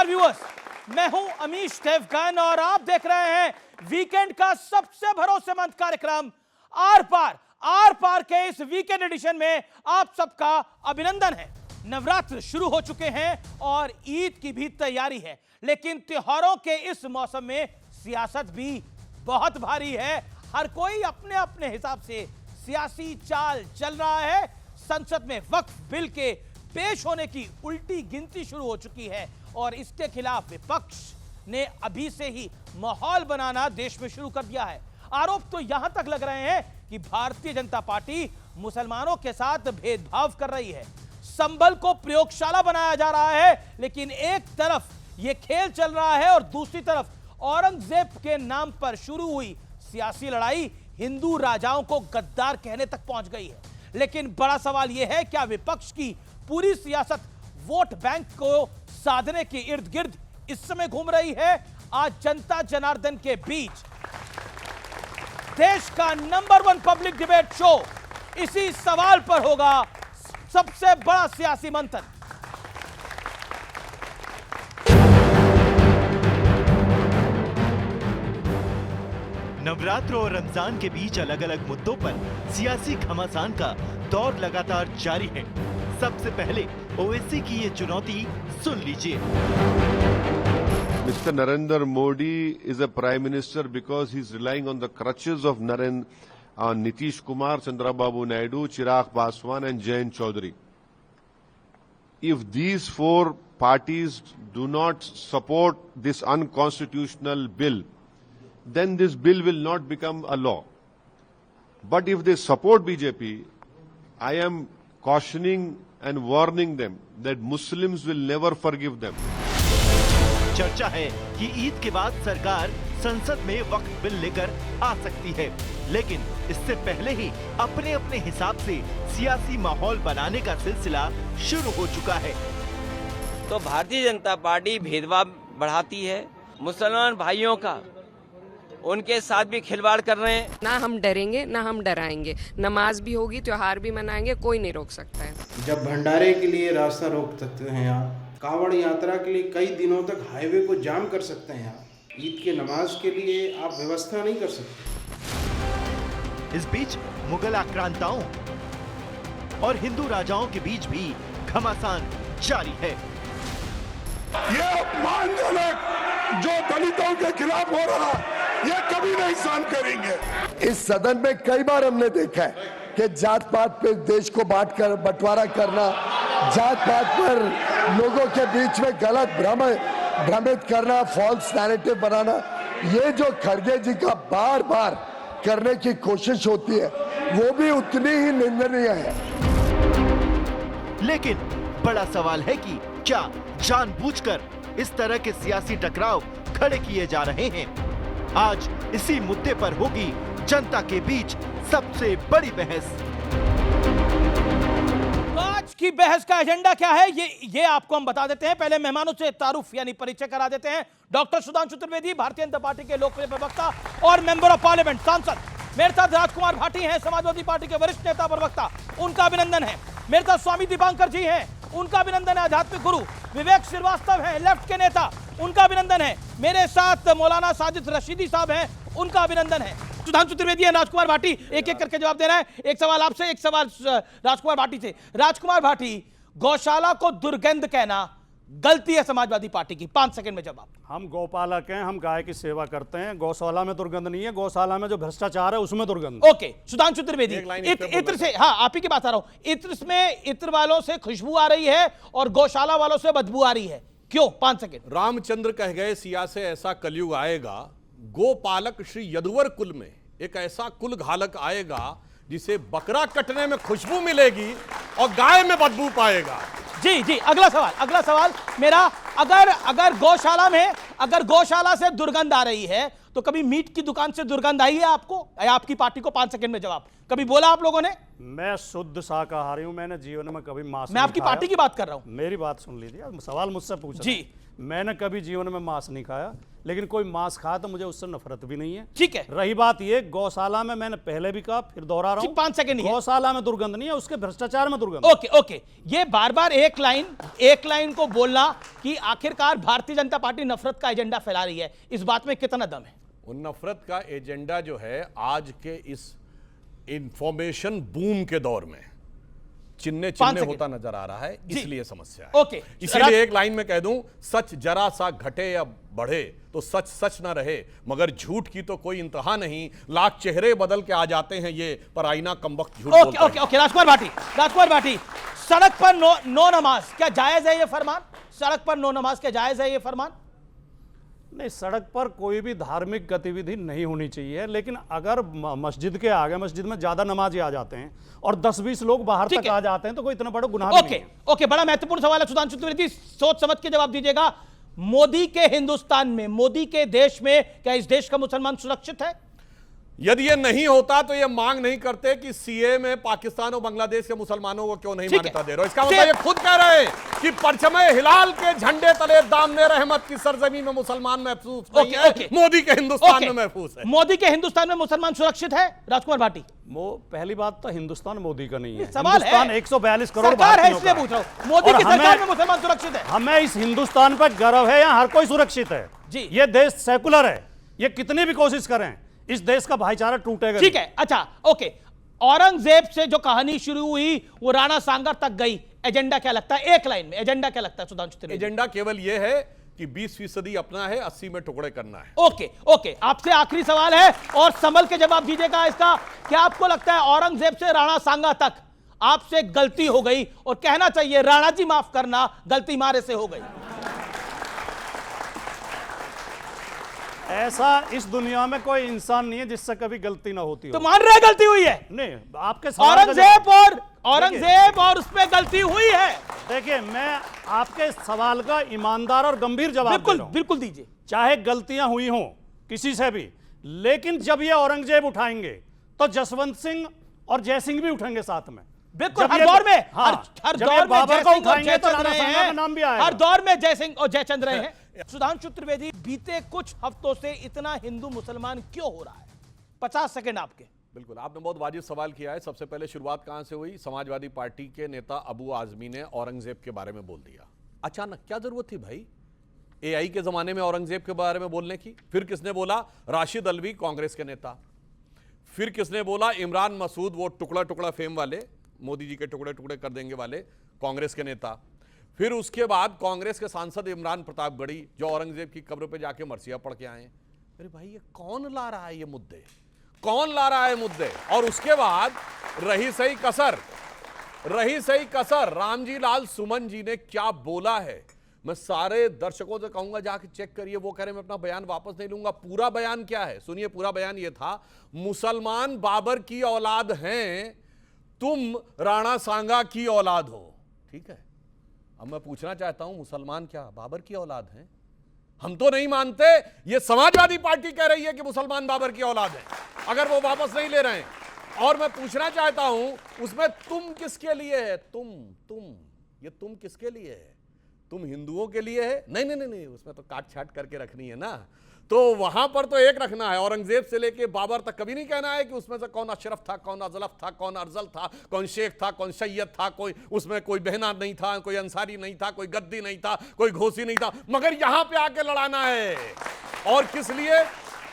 नमस्कार व्यूअर्स, मैं हूं अमीश देवगन और आप देख रहे हैं वीकेंड का सबसे भरोसेमंद कार्यक्रम आर पार के इस वीकेंड एडिशन में आप सबका अभिनंदन है। नवरात्र शुरू हो चुके हैं और ईद की भी तैयारी है, लेकिन त्योहारों के इस मौसम में सियासत भी बहुत भारी है। हर कोई अपने अपने हिसाब से सियासी चाल चल रहा है। संसद में वक्फ बिल के पेश होने की उल्टी गिनती शुरू हो चुकी है और इसके खिलाफ विपक्ष ने अभी से ही माहौल बनाना देश में शुरू कर दिया है। आरोप तो यहां तक लग रहे हैं कि भारतीय जनता पार्टी मुसलमानों के साथ भेदभाव कर रही है। संभल को प्रयोगशाला बनाया जा रहा है, लेकिन एक तरफ यह खेल चल रहा है और दूसरी तरफ औरंगजेब के नाम पर शुरू हुई सियासी लड़ाई हिंदू राजाओं को गद्दार कहने तक पहुंच गई है। लेकिन बड़ा सवाल यह है, क्या विपक्ष की पूरी सियासत वोट बैंक को साधने के इर्द गिर्द इस समय घूम रही है? आज जनता जनार्दन के बीच देश का नंबर 1 पब्लिक डिबेट शो इसी सवाल पर होगा सबसे बड़ा सियासी मंथन। नवरात्र और रमजान के बीच अलग अलग मुद्दों पर सियासी घमासान का दौर लगातार जारी है। सबसे पहले ओवैसी की ये चुनौती सुन लीजिए। Mr. Narendra Modi is a prime minister because he's relying on the crutches of Nitish Kumar, Chandrababu Naidu, Chirag Paswan and Jayant Chaudhary. If these four parties do not support this unconstitutional bill, then this bill will not become a law. But if they support BJP, I am cautioning and warning them that Muslims will never forgive them. चर्चा है कि ईद के बाद सरकार संसद में वक्फ bill लेकर आ सकती है, लेकिन इससे पहले ही अपने अपने हिसाब से सियासी माहौल बनाने का सिलसिला शुरू हो चुका है। तो भारतीय जनता पार्टी भेदभाव बढ़ाती है, मुसलमान भाइयों का उनके साथ भी खिलवाड़ कर रहे हैं। ना हम डरेंगे ना हम डराएंगे, नमाज भी होगी, त्योहार भी मनाएंगे, कोई नहीं रोक सकता है। जब भंडारे के लिए रास्ता रोक सकते हैं आप, कांवड़ यात्रा के लिए कई दिनों तक हाईवे को जाम कर सकते हैं आप, ईद के नमाज के लिए आप व्यवस्था नहीं कर सकते। इस बीच मुगल आक्रांताओं और हिंदू राजाओं के बीच भी घमासान जारी है। ये अपमानजनक जो दलितों के खिलाफ हो रहा, ये कभी नहीं सहन करेंगे। इस सदन में कई बार हमने देखा है कि जात पात पे देश को बंटवारा करना, जात पात पर लोगों के बीच में गलत भ्रमित करना, फॉल्स नैरेटिव बनाना, ये जो खड़गे जी का बार बार करने की कोशिश होती है, वो भी उतनी ही निंदनीय है। लेकिन बड़ा सवाल है कि क्या जानबूझकर इस तरह के सियासी टकराव खड़े किए जा रहे हैं? आज इसी मुद्दे पर होगी जनता के बीच सबसे बड़ी बहस। तो आज की बहस का एजेंडा क्या है, ये आपको हम बता देते हैं। पहले मेहमानों से तारुफ यानी परिचय करा देते हैं। डॉक्टर सुधांशु त्रिवेदी, भारतीय जनता पार्टी के लोकप्रिय प्रवक्ता और मेंबर ऑफ पार्लियामेंट, सांसद। मेरे साथ राजकुमार भाटी हैं, समाजवादी पार्टी के वरिष्ठ नेता प्रवक्ता, उनका अभिनंदन है। मेरे साथ स्वामी दीपांकर जी हैं, उनका अभिनंदन है। आध्यात्मिक गुरु विवेक श्रीवास्तव हैं, लेफ्ट के नेता, उनका अभिनंदन है। मेरे साथ मौलाना साजिद रशीदी साहब हैं, उनका अभिनंदन है। सुधांशु त्रिवेदी है, राजकुमार भाटी, एक एक करके जवाब दे रहा है। एक सवाल आपसे, एक सवाल राजकुमार भाटी से। राजकुमार भाटी, गौशाला को दुर्गंध कहना गलती है समाजवादी पार्टी की? 5 सेकंड में जवाब। हम गौपालक हैं, हम गाय की सेवा करते हैं। गौशाला में दुर्गंध नहीं है, गौशाला में जो भ्रष्टाचार है उसमें दुर्गंध। ओके, सुधांशु त्रिवेदी, इत्र से, हाँ आप ही की बात आ रहा हूं, इत्र में इत्र वालों से खुशबू आ रही है और गौशाला वालों से बदबू आ रही है, क्यों? 5 सेकंड। रामचंद्र कह गए सिया से ऐसा कलयुग आएगा, गोपालक श्री यदुवर कुल में एक ऐसा कुल घालक आएगा जिसे बकरा कटने में खुशबू मिलेगी और गाय में बदबू पाएगा। जी, अगला सवाल मेरा, अगर गौशाला से दुर्गंध आ रही है तो कभी मीट की दुकान से दुर्गंध आई है आपको या आपकी पार्टी को? 5 सेकंड में जवाब। कभी बोला आप लोगों ने? मैं शुद्ध शाकाहारी हूं, मैंने जीवन में कभी मांस। मैं आपकी पार्टी की बात कर रहा हूं। मेरी बात सुन लीजिए, सवाल मुझसे पूछ जी। मैंने कभी जीवन में मांस नहीं खाया, लेकिन कोई मांस खाया तो मुझे उससे नफरत भी नहीं है। ठीक है। रही बात ये, गौशाला में मैंने पहले भी कहा, फिर दोहरा रहा हूं, 5 सेकंड ही है। गौशाला में दुर्गंध नहीं है, उसके भ्रष्टाचार में दुर्गंध। ओके ओके, ये बार बार एक लाइन को बोलना कि आखिरकार भारतीय जनता पार्टी नफरत का एजेंडा फैला रही है, इस बात में कितना दम है? उन नफरत का एजेंडा जो है आज के इस इंफॉर्मेशन बूम के दौर में चिन्ह होता नजर आ रहा है, इसलिए समस्या है। ओके, इसीलिए एक लाइन में कह दूं, सच जरा सा घटे या बढ़े तो सच सच ना रहे, मगर झूठ की तो कोई इंतहा नहीं। लाख चेहरे बदल के आ जाते हैं ये, पर आईना कमबख्त झूठ बोलता है। ओके ओके, राजकुमार भाटी, सड़क पर नो नमाज क्या जायज है? ये फरमान, सड़क पर नो नमाज क्या जायज है? ये फरमान नहीं, सड़क पर कोई भी धार्मिक गतिविधि नहीं होनी चाहिए, लेकिन अगर मस्जिद के आगे, मस्जिद में ज्यादा नमाजी आ जाते हैं और 10-20 लोग बाहर तक आ जाते हैं तो कोई इतना बड़ा गुनाह नहीं है। ओके, बड़ा महत्वपूर्ण सवाल है सुधांशु त्रिवेदी, सोच समझ के जवाब दीजिएगा। मोदी के हिंदुस्तान में, मोदी के देश में क्या इस देश का मुसलमान सुरक्षित है? यदि ये नहीं होता तो ये मांग नहीं करते कि सीए में पाकिस्तान और बांग्लादेश के मुसलमानों को क्यों नहीं मान्यता दे रहे हो। इसका मतलब ये खुद कह रहे हैं कि परचमे हिलाल के झंडे तले दामने रहमत की सरजमी में मुसलमान महफूज नहीं है, मोदी के हिंदुस्तान में महफूज है। मोदी के हिंदुस्तान में मुसलमान सुरक्षित है? राजकुमार भाटी, पहली बात तो हिंदुस्तान मोदी का नहीं है, सवाल है 142 करोड़ सरकार है, इसलिए पूछ रहा हूं, मोदी की सरकार में मुसलमान सुरक्षित है? हमें इस हिंदुस्तान पर गर्व है, यहाँ हर कोई सुरक्षित है जी। ये देश सेकुलर है, ये कितनी भी कोशिश करें इस देश का भाईचारा टूटेगा। ठीक है, अच्छा ओके, औरंगजेब से जो कहानी शुरू हुई वो राणा सांगा तक गई, एजेंडा क्या लगता है? एक लाइन में एजेंडा क्या लगता है सुधांशु त्रिवेदी? एजेंडा केवल यह है कि 20% अपना है, 80 में टुकड़े करना है। ओके, आपसे आखिरी सवाल है और संभल के जवाब दीजिएगा इसका। क्या आपको लगता है औरंगजेब से राणा सांगा तक आपसे गलती हो गई और कहना चाहिए राणा जी माफ करना, गलती मारे से हो गई? ऐसा इस दुनिया में कोई इंसान नहीं है जिससे कभी गलती ना होती हो। तो मान रहे गलती हुई है? नहीं, आपके औरंगजेब और उसमें गलती हुई है। देखिए, मैं आपके सवाल का ईमानदार और गंभीर जवाब बिल्कुल दीजिए। चाहे गलतियां हुई हों किसी से भी, लेकिन जब ये औरंगजेब उठाएंगे तो जसवंत सिंह और जयसिंह भी उठेंगे साथ में। बिल्कुल, हर दौर में, हर दौर में बाबर को उठाएंगे तो राणा सांगा का नाम भी आएगा। हर दौर में जयसिंह और जयचंद रहे हैं। सुधांशु त्रिवेदी, बीते कुछ हफ्तों से इतना हिंदू मुसलमान क्यों हो रहा है? 50 सेकंड आपके। बिल्कुल, आपने बहुत वाजिब सवाल किया है। सबसे पहले शुरुआत कहां से हुई? समाजवादी पार्टी के नेता अबू आजमी ने औरंगजेब के बारे में बोल दिया। अचानक क्या जरूरत थी भाई एआई के जमाने में औरंगजेब के बारे में बोलने की? फिर किसने बोला? राशिद अलवी, कांग्रेस के नेता। फिर किसने बोला? इमरान मसूद, वो टुकड़ा टुकड़ा फेम वाले, मोदी जी के टुकड़े टुकड़े कर देंगे वाले, कांग्रेस के नेता। फिर उसके बाद कांग्रेस के सांसद इमरान प्रतापगढ़ी, जो औरंगजेब की कब्र पे जाके मरसिया पढ़ के आए। अरे भाई, ये कौन ला रहा है ये मुद्दे? कौन ला रहा है मुद्दे? और उसके बाद रही सही कसर रामजी लाल सुमन जी ने क्या बोला है। मैं सारे दर्शकों से कहूंगा जाके चेक करिए, वो कह रहे मैं अपना बयान वापस नहीं लूंगा। पूरा बयान क्या है सुनिए। पूरा बयान ये था, मुसलमान बाबर की औलाद हैं, तुम राणा सांगा की औलाद हो। ठीक है, अब मैं पूछना चाहता हूं, मुसलमान क्या बाबर की औलाद हैं? हम तो नहीं मानते। ये समाजवादी पार्टी कह रही है कि मुसलमान बाबर की औलाद हैं, अगर वो वापस नहीं ले रहे हैं। और मैं पूछना चाहता हूं, उसमें तुम किसके लिए है? ये तुम किसके लिए है? तुम हिंदुओं के लिए है? नहीं, उसमें तो काट छाट करके रखनी है ना, तो वहां पर तो एक रखना है। औरंगजेब से लेके बाबर तक कभी नहीं कहना है कि उसमें से कौन अशरफ था, कौन अजलफ था, कौन अरजल था, कौन शेख था, कौन सैयद था, कोई उसमें कोई बहना नहीं था, कोई अंसारी नहीं था, कोई गद्दी नहीं था, कोई घोसी नहीं था, मगर यहां पे आके लड़ाना है। और किस लिए?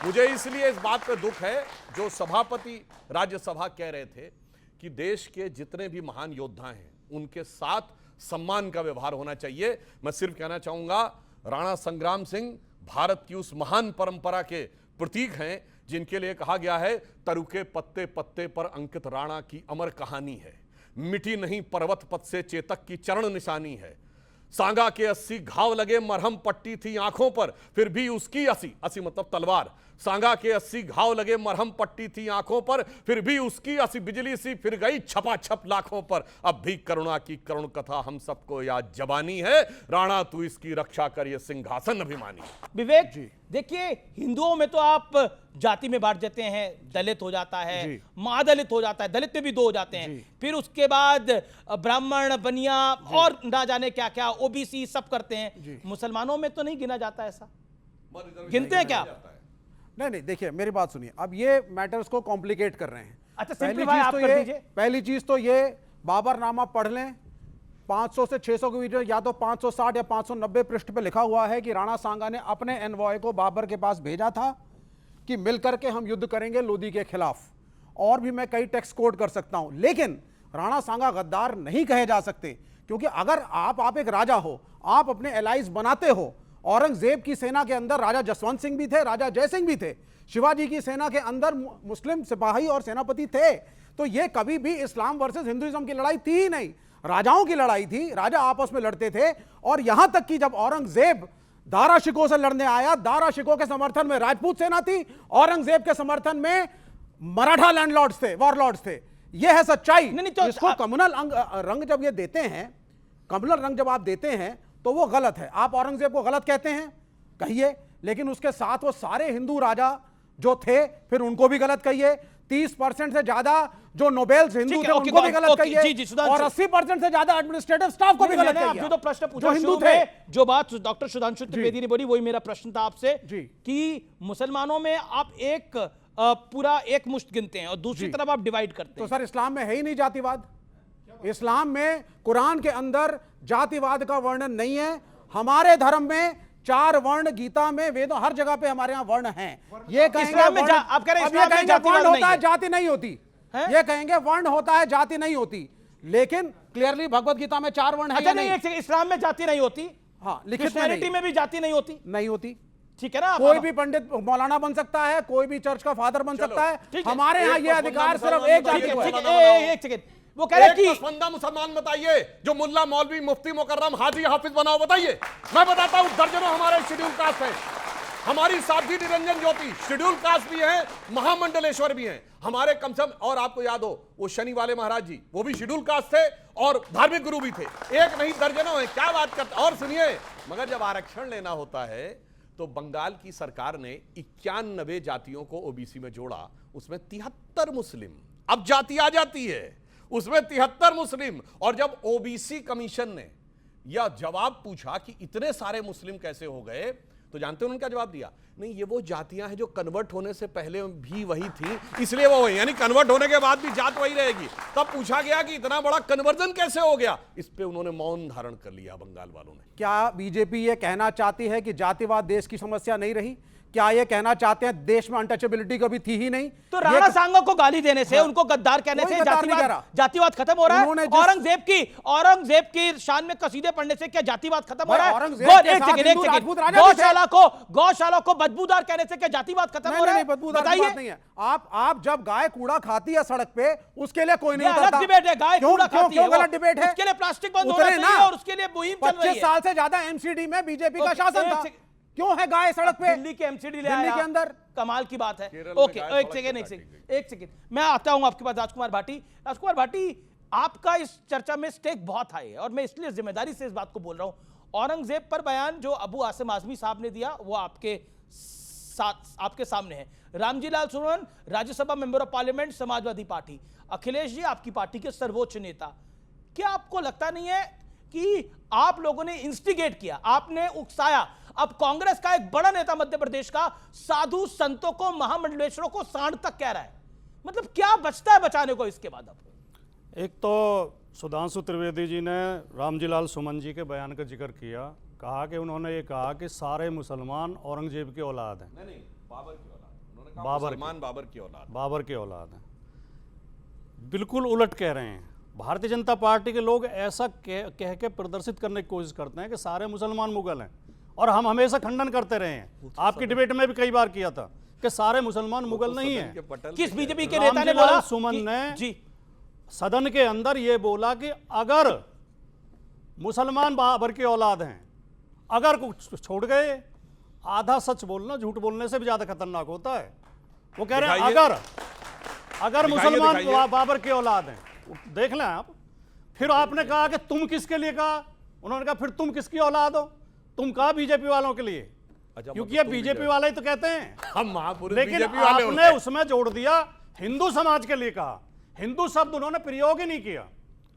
मुझे इसलिए इस बात पे दुख है, जो सभापति राज्यसभा कह रहे थे कि देश के जितने भी महान योद्धा हैं उनके साथ सम्मान का व्यवहार होना चाहिए। मैं सिर्फ कहना चाहूंगा, राणा संग्राम सिंह भारत की उस महान परंपरा के प्रतीक हैं जिनके लिए कहा गया है, तरुके पत्ते पत्ते पर अंकित राणा की अमर कहानी है, मिटी नहीं पर्वत पथ से चेतक की चरण निशानी है। सांगा के 80 घाव लगे, मरहम पट्टी थी आंखों पर, फिर भी उसकी 80 मतलब तलवार। सांगा के 80 घाव लगे, मरहम पट्टी थी आंखों पर, फिर भी उसकी 80 बिजली सी फिर गई छपाछप लाखों पर। अब भी करुणा की करुण कथा हम सबको याद जबानी है, राणा तू इसकी रक्षा कर, ये सिंहासन अभिमानी। विवेक जी, देखिए हिंदुओं में तो आप जाति में बांट देते हैं, दलित हो जाता है, महादलित हो जाता है, दलित में भी दो हो जाते हैं, फिर उसके बाद ब्राह्मण, बनिया और ना जाने क्या क्या, ओबीसी सब करते हैं। मुसलमानों में तो नहीं गिना जाता ऐसा, गिनते हैं क्या? नहीं, देखिए मेरी बात सुनिए, अब ये मैटर्स को कॉम्प्लिकेट कर रहे हैं। अच्छा सिंपलीफाई आप कर दीजिए। पहली चीज तो ये बाबरनामा पढ़ लें, 500 से 600 के वीडियो, या तो 560 या 590 पृष्ठ पे लिखा हुआ है कि राणा सांगा ने अपने एनवॉय को बाबर के पास भेजा था कि मिलकर के हम युद्ध करेंगे लोदी के खिलाफ। और भी मैं कई टेक्स्ट कोट कर सकता हूं, लेकिन राणा सांगा गद्दार नहीं कहे जा सकते, क्योंकि अगर आप एक राजा हो, आप अपने एलाइज बनाते हो। औरंगजेब की सेना के अंदर राजा जसवंत सिंह भी थे, राजा जय सिंह भी थे, शिवाजी की सेना के अंदर मुस्लिम सिपाही और सेनापति थे। तो ये कभी भी इस्लाम वर्सेस हिंदुइज्म की लड़ाई थी ही नहीं, राजाओं की लड़ाई थी, राजा आपस में लड़ते थे। और यहां तक कि जब औरंगजेब दारा शिकोह से लड़ने आया, दारा शिकोह के समर्थन में राजपूत सेना थी, औरंगजेब के समर्थन में मराठा लैंडलॉर्ड्स थे, वॉरलॉर्ड्स थे। यह है सच्चाई। तो इसको कम्युनल रंग जब ये देते हैं, कम्युनल रंग जब आप देते हैं तो वो गलत है। आप औरंगजेब को गलत कहते हैं, कहिए, लेकिन उसके साथ वो सारे हिंदू राजा जो थे फिर उनको भी गलत कहिए। 30% से ज्यादा जो नोबेल्स हिंदू थे उनको भी गलत कहिए, और 80% से ज्यादा एडमिनिस्ट्रेटिव स्टाफ को भी गलत कहिए। जो प्रश्न पूछा हिंदू थे, जो बात डॉक्टर सुधांशु त्रिवेदी ने बोली, वही मेरा प्रश्न था आपसे कि मुसलमानों में आप एक पूरा एक मुश्त गिनते हैं और दूसरी तरफ आप डिवाइड करते हैं। तो सर इस्लाम में है ही नहीं जातिवाद। इस्लाम में कुरान के अंदर जातिवाद का वर्णन नहीं है। हमारे धर्म में 4 वर्ण, गीता में, वेदों, हर जगह पे हमारे यहाँ वर्ण हैं। ये कहेंगे आप कह रहे हैं इस्लाम में वर्ण होता है, जाति नहीं होती। ये कहेंगे वर्ण होता है, जाति नहीं होती, लेकिन क्लियरली भगवत गीता में 4 वर्ण है। अच्छा नहीं, इस्लाम में जाति नहीं होती, हाँ, क्रिश्चियनिटी में भी जाति नहीं होती, नहीं होती, ठीक है ना। कोई भी पंडित मौलाना बन सकता है, कोई भी चर्च का फादर बन सकता है। हमारे यहाँ ये अधिकार सिर्फ एक जाति को है। एक सेकंड, वो कह रहे कि पसंदीदा मुसलमान बताइए जो मुल्ला, मौलवी, मुफ्ती, मुकर्रम, हाजी, हाफिज बनाओ, बताइए। मैं बताता हूं, दर्जनों हमारे शेड्यूल कास्ट हैं। हमारी साध्वी निरंजन ज्योति शेड्यूल कास्ट भी है, महामंडलेश्वर भी हैं हमारे, कम से कम। और आपको याद हो वो शनि वाले महाराज जी, वो भी शेड्यूल कास्ट थे और धार्मिक गुरु भी थे। एक नहीं दर्जनों है, क्या बात करते। और सुनिए, मगर जब आरक्षण लेना होता है तो बंगाल की सरकार ने 91 जातियों को ओबीसी में जोड़ा, उसमें 73 मुस्लिम। अब जाति आ जाती है, उसमें 73 मुस्लिम। और जब ओबीसी कमीशन ने यह जवाब पूछा कि इतने सारे मुस्लिम कैसे हो गए, तो जानते हैं उन्होंने क्या जवाब दिया? नहीं, ये वो जातियां हैं जो कन्वर्ट होने से पहले भी वही थी, इसलिए वो वही, यानी कन्वर्ट होने के बाद भी जात वही रहेगी। तब पूछा गया कि इतना बड़ा कन्वर्जन कैसे हो गया, इस पे उन्होंने मौन धारण कर लिया बंगाल वालों ने। क्या बीजेपी ये कहना चाहती है कि जातिवाद देश की समस्या नहीं रही? क्या ये कहना चाहते हैं देश में अनटचेबिलिटी कभी थी ही नहीं? तो राणा सांगा को गाली देने से, उनको गद्दार कहने से जातिवाद खत्म हो रहा है? औरंगजेब की शान में कसीदे पढ़ने से क्या जातिवाद खत्म हो रहा है? गौशाला को बदबूदार कहने से क्या जातिवाद खत्म हो रहा है? बताइए नहीं है। आप जब गाय कूड़ा खाती है सड़क पे, उसके लिए कोई नहीं अलग डिबेट है। गाय कूड़ा खाती है, क्यों गलत डिबेट है? उसके लिए प्लास्टिक बंद होना चाहिए और उसके लिए मुहिम चल रही है। 25 साल से ज्यादा एमसीडी में बीजेपी का शासन था, क्यों है गाय सड़क पे? दिल्ली के एमसीडी ले दिल्ली के अंदर, कमाल की बात है। ओके, एक सेकंड, मैं आता हूं आपके पास। राजकुमार भाटी, आपका इस चर्चा में स्टेक बहुत हाई है और मैं इसलिए जिम्मेदारी से इस बात को बोल रहा हूं। औरंगजेब पर बयान जो अबू आसिम आजमी साहब ने दिया वो आपके सामने है। Ramji Lal Suman, Rajya Sabha member of parliament, Samajwadi Party. Akhilesh ji, आपकी पार्टी के सर्वोच्च नेता। क्या आपको लगता नहीं है कि आप लोगों ने इंस्टिगेट किया, आपने उकसाया? अब कांग्रेस का एक बड़ा नेता मध्य प्रदेश का साधु संतों को, महामंडलेश्वरों को सांड तक कह रहा है। मतलब क्या बचता है बचाने को इसके बाद? अब एक तो सुधांशु त्रिवेदी जी ने रामजी लाल सुमन जी के बयान का जिक्र किया, कहा कि उन्होंने ये कहा कि सारे मुसलमान औरंगजेब की औलाद हैं। नहीं, बाबर की औलाद। उन्होंने कहा मुसलमान बाबर की औलाद हैं। बिल्कुल उलट कह रहे हैं। भारतीय जनता पार्टी के लोग ऐसा कह के प्रदर्शित करने की कोशिश करते हैं कि सारे मुसलमान मुगल हैं, और हम हमेशा खंडन करते रहे हैं। आपकी डिबेट में भी कई बार किया था कि सारे मुसलमान मुगल नहीं हैं। किस बीजेपी के नेता ने बोला? सुमन ने सदन के अंदर यह बोला कि अगर मुसलमान बाबर की औलाद हैं, अगर कुछ छोड़ गए, आधा सच बोलना झूठ बोलने से भी ज्यादा खतरनाक होता है। वो कह रहे हैं अगर मुसलमान बाबर की औलाद हैं, देख लें आप। फिर आपने कहा कि तुम किसके लिए कहा? उन्होंने कहा फिर तुम किसकी औलाद हो? तुम कहा बीजेपी वालों के लिए। अच्छा, क्योंकि मतलब ये बीजेपी वाले ही तो कहते हैं। हम महापुरुष लेकिन बीजेपी वाले होते आपने हैं। उसमें जोड़ दिया हिंदू समाज के लिए कहा, हिंदू शब्द उन्होंने प्रयोग ही नहीं किया।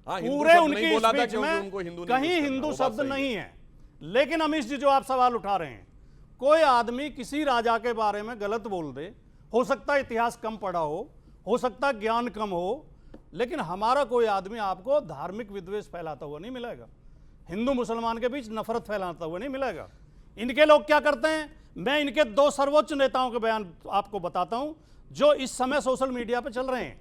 हाँ, हिंदू पूरे शब्द उनकी नहीं बोला था स्पीच क्योंकि में उनको हिंदू नहीं कहीं यूज करना, हिंदू वो बात शब्द सही नहीं है। लेकिन अमीश जी जो आप सवाल उठा रहे हैं, कोई आदमी किसी राजा के बारे में गलत बोल दे, हो सकता है इतिहास कम पढ़ा हो सकता है ज्ञान कम हो, लेकिन हमारा कोई आदमी आपको धार्मिक विद्वेष फैलाता हुआ नहीं मिलेगा, हिंदू मुसलमान के बीच नफरत फैलाता हुआ नहीं मिलेगा। इनके लोग क्या करते हैं, मैं इनके 2 सर्वोच्च नेताओं के बयान आपको बताता हूं जो इस समय सोशल मीडिया पे चल रहे हैं,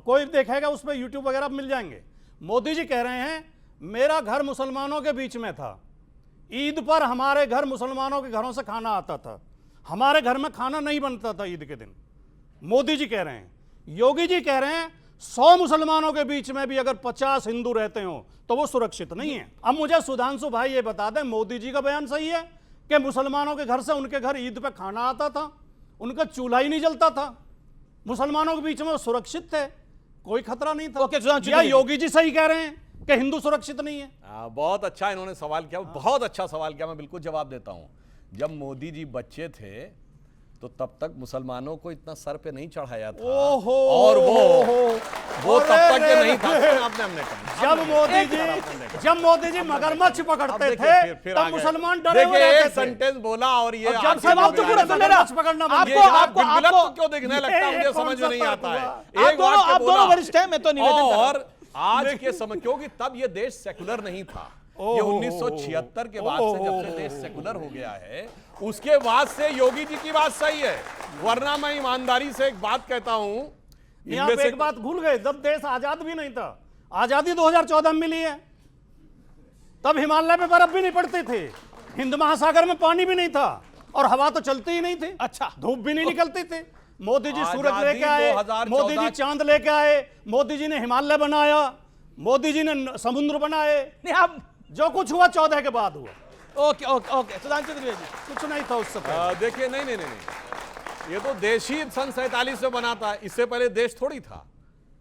कोई देखेगा उस पर यूट्यूब वगैरह मिल जाएंगे। मोदी जी कह रहे हैं मेरा घर मुसलमानों के बीच में था, ईद पर हमारे घर मुसलमानों के घरों से खाना आता था, हमारे घर में खाना नहीं बनता था ईद के दिन। मोदी जी कह रहे हैं। योगी जी कह रहे हैं 100 मुसलमानों के बीच में भी अगर 50 हिंदू रहते हो तो वो सुरक्षित नहीं है। अब मुझे सुधांशु भाई ये बता दें, मोदी जी का बयान सही है कि मुसलमानों के घर से उनके घर ईद पे खाना आता था, उनका चूल्हा ही नहीं जलता था, मुसलमानों के बीच में वो सुरक्षित थे, कोई खतरा नहीं था। या योगी जी सही कह रहे हैं कि हिंदू सुरक्षित नहीं है? बहुत अच्छा इन्होंने सवाल किया, बहुत अच्छा सवाल किया, मैं बिल्कुल जवाब देता हूं। जब मोदी जी बच्चे थे तो तब तक मुसलमानों को इतना सर पे नहीं चढ़ाया था, और वो तब तक के नहीं था। जब मोदी जी मगरमच्छ पकड़ते थे तब मुसलमान डरे हुए रहते थे। सेंटेंस बोला और ये जब से मगरमच्छ पकड़ना आपको क्यों देखने लगता है, मुझे समझ में नहीं आता है। आप दोनों वरिष्ठ हैं, मैं तो निवेदन कर रहा हूं। और आज के समय, क्योंकि तब ये देश सेकुलर नहीं था, ये 1976 के बाद से जब से देश सेकुलर हो गया है, उसके बाद से योगी जी की बात सही है। वरना मैं ईमानदारी से एक बात कहता हूं, आप एक बात भूल गए, जब देश आजाद भी नहीं था, आजादी 2014 में मिली है, तब हिमालय में बर्फ भी नहीं पड़ती थी, हिंद महासागर में पानी भी नहीं था, और हवा तो चलती ही नहीं थी, अच्छा धूप भी नहीं निकलती थी। मोदी जी सूरज लेके आए, मोदी जी चांद लेके आए, मोदी जी ने हिमालय बनाया, मोदी जी ने समुद्र बनाए। अब जो कुछ हुआ 14 के बाद हुआ। Okay okay okay, Sudhanshu Trivedi कुछ नहीं था उससे देखिए, नहीं, ये तो देश ही सन 47 में बना था, इससे पहले देश थोड़ी था।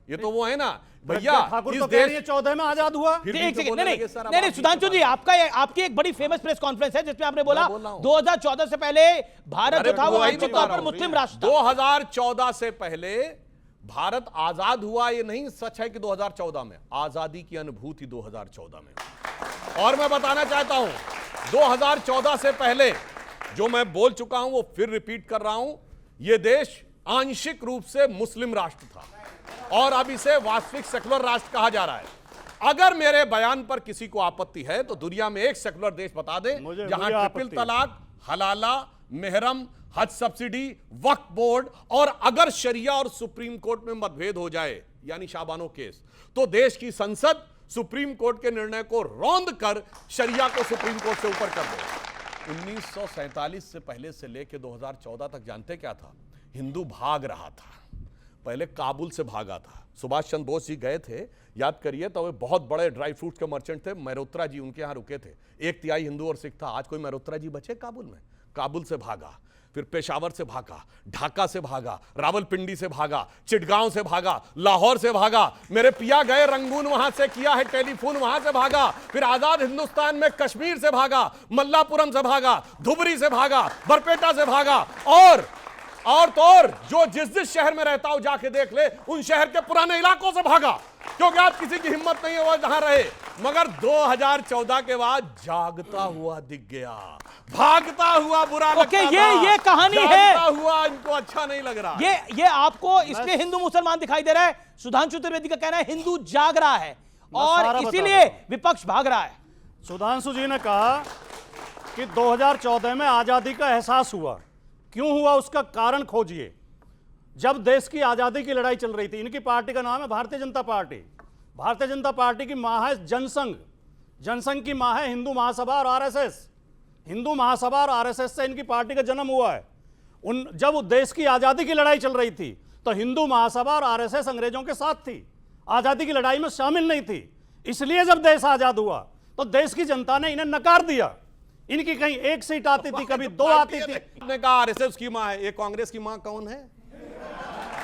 ये तो वो है ना भैया, ठाकुर तो कह रही है 14 में आजाद हुआ। नहीं, सुधांशु जी आपकी एक बड़ी फेमस प्रेस कॉन्फ्रेंस है जिसमें आपने बोला 2014 से पहले भारत जो था वो आंशिक तौर पर मुस्लिम राष्ट्र था। 2014 से पहले भारत आजाद हुआ, ये नहीं सच है कि 2014 में, आजादी की अनुभूति 2014 में। और मैं बताना चाहता हूं 2014 से पहले जो मैं बोल चुका हूं वो फिर रिपीट कर रहा हूं, यह देश आंशिक रूप से मुस्लिम राष्ट्र था और अब इसे वास्तविक सेकुलर राष्ट्र कहा जा रहा है। अगर मेरे बयान पर किसी को आपत्ति है तो दुनिया में एक सेकुलर देश बता दे जहां ट्रिपल तलाक, हलाला, मेहरम, हज सब्सिडी, वक्फ बोर्ड और अगर शरिया और सुप्रीम कोर्ट में मतभेद हो जाए यानी शाबानो केस, तो देश की संसद सुप्रीम कोर्ट के निर्णय को रौंद कर शरिया को सुप्रीम कोर्ट से ऊपर कर दे। 1947 से पहले से लेकर 2014 तक जानते क्या था? हिंदू भाग रहा था। पहले काबुल से भागा था, सुभाष चंद्र बोस जी गए थे, याद करिए, तो वे बहुत बड़े ड्राई फ्रूट के मर्चेंट थे, मेहरोत्रा जी उनके यहां रुके थे, 1/3 हिंदू और सिख था। आज कोई मेहरोत्रा जी बचे काबुल में? काबुल से भागा, फिर पेशावर से भागा, ढाका से भागा, रावलपिंडी से भागा, चिटगांव से भागा, लाहौर से भागा, मेरे पिया गए रंगून, वहां से किया है टेलीफोन, वहां से भागा, फिर आजाद हिंदुस्तान में कश्मीर से भागा, मल्लापुरम से भागा, धुबरी से भागा, बरपेटा से भागा, और तो और जो जिस शहर में रहता हो जाके देख ले, उन शहर के पुराने इलाकों से भागा, क्योंकि आज किसी की हिम्मत नहीं है वो जहां रहे। मगर 2014 के बाद जागता हुआ दिख गया, भागता हुआ बुरा लगता था, ये कहानी है, जागता हुआ इनको अच्छा नहीं लग रहा। ये आपको इसलिए हिंदू मुसलमान दिखाई दे रहा है। सुधांशु त्रिवेदी का कहना है हिंदू जाग रहा है और इसीलिए विपक्ष भाग रहा है। सुधांशु जी ने कहा कि 2014 में आजादी का एहसास हुआ, क्यों हुआ उसका कारण खोजिए। जब देश की आजादी की लड़ाई चल रही थी, इनकी पार्टी का नाम है भारतीय जनता पार्टी, भारतीय जनता पार्टी की मां है जनसंघ, जनसंघ की मां है हिंदू महासभा और आरएसएस, हिंदू महासभा और आरएसएस से इनकी पार्टी का जन्म हुआ है। जब देश की आजादी की लड़ाई चल रही थी तो हिंदू महासभा और आरएसएस अंग्रेजों के साथ थी, आजादी की लड़ाई में शामिल नहीं थी। इसलिए जब देश आजाद हुआ तो देश की जनता ने इन्हें नकार दिया। इनकी कहीं 1 सीट आती थी, कभी 2 आती थी। आपने कहा आरएसएस की मां है, ये कांग्रेस की मां कौन है?